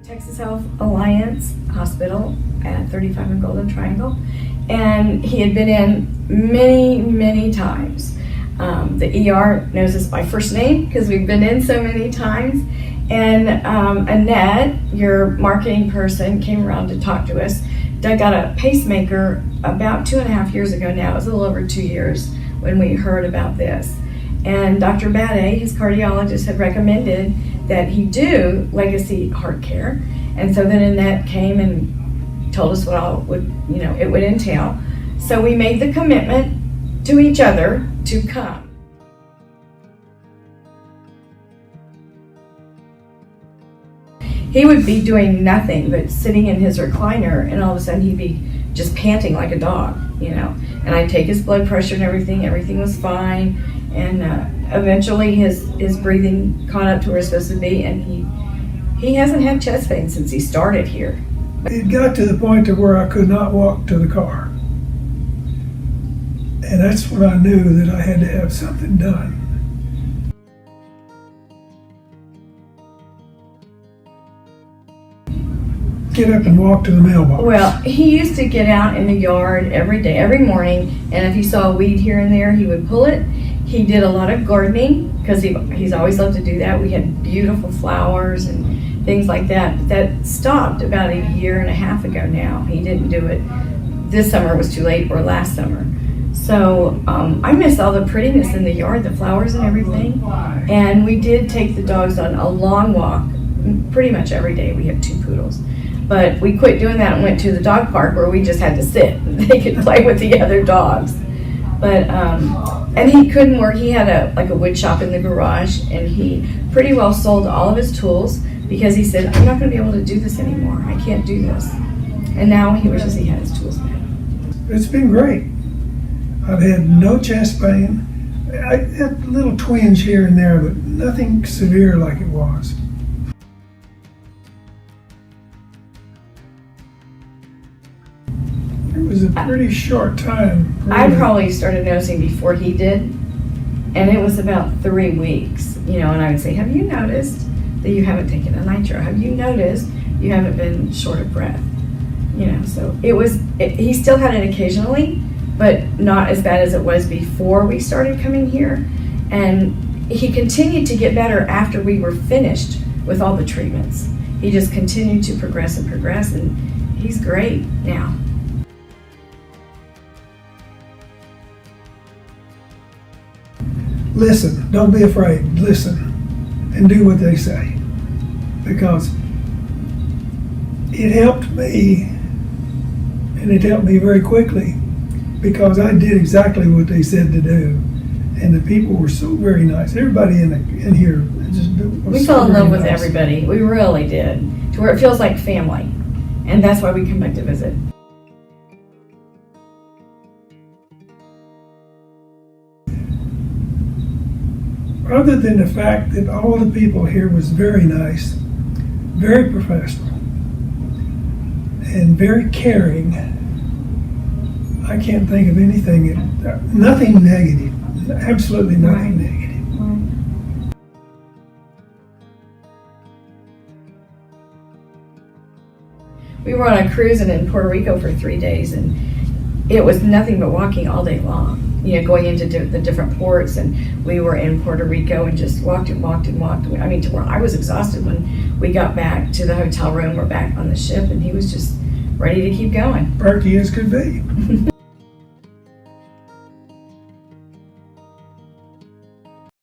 Texas Health Alliance Hospital at 35 and Golden Triangle, and he had been in many times. The ER knows us by first name because we've been in so many times. And Annette, your marketing person, came around to talk to us. Doug got a pacemaker about 2.5 years ago now. It was a little over 2 years when we heard about this. And Dr. Bade, his cardiologist, had recommended that he do Legacy Heart Care. And so then Annette came and told us what all it would entail. So we made the commitment to each other to come. He would be doing nothing but sitting in his recliner, and all of a sudden he'd be just panting like a dog, And I'd take his blood pressure and everything was fine. And eventually his breathing caught up to where it's supposed to be, and he hasn't had chest pain since he started here. It got to the point to where I could not walk to the car. And that's when I knew that I had to have something done. Get up and walk to the mailbox. Well, he used to get out in the yard every day, every morning, and if he saw a weed here and there, he would pull it. He did a lot of gardening because he's always loved to do that. We had beautiful flowers and things like that. That stopped about 1.5 years ago now. He didn't do it this summer. It was too late, or last summer. So I miss all the prettiness in the yard, the flowers and everything. And we did take the dogs on a long walk pretty much every day. We have 2 poodles. But we quit doing that and went to the dog park where we just had to sit. They could play with the other dogs. But, and he couldn't work. He had a wood shop in the garage, and he pretty well sold all of his tools because he said, I'm not going to be able to do this anymore. I can't do this. And now he wishes he had his tools back. It's been great. I've had no chest pain. I had a little twinge here and there, but nothing severe like it was. It was a pretty short time. Really. I probably started noticing before he did, and it was about 3 weeks, and I would say, have you noticed that you haven't taken a nitro? Have you noticed you haven't been short of breath? So he still had it occasionally, but not as bad as it was before we started coming here. And he continued to get better after we were finished with all the treatments. He just continued to progress, and he's great now. Listen, don't be afraid. Listen and do what they say, because it helped me, and it helped me very quickly because I did exactly what they said to do, and the people were so very nice. Everybody in here just was we fell in love with everybody. We really did, to where it feels like family, and that's why we come back to visit. Other than the fact that all the people here was very nice, very professional, and very caring, I can't think of anything, nothing negative, absolutely nothing negative. We were on a cruise in Puerto Rico for 3 days, and it was nothing but walking all day long. Going into the different ports, and we were in Puerto Rico and just walked and walked and walked. I mean, to where I was exhausted when we got back to the hotel room. We're back on the ship, and he was just ready to keep going. Perky as could be.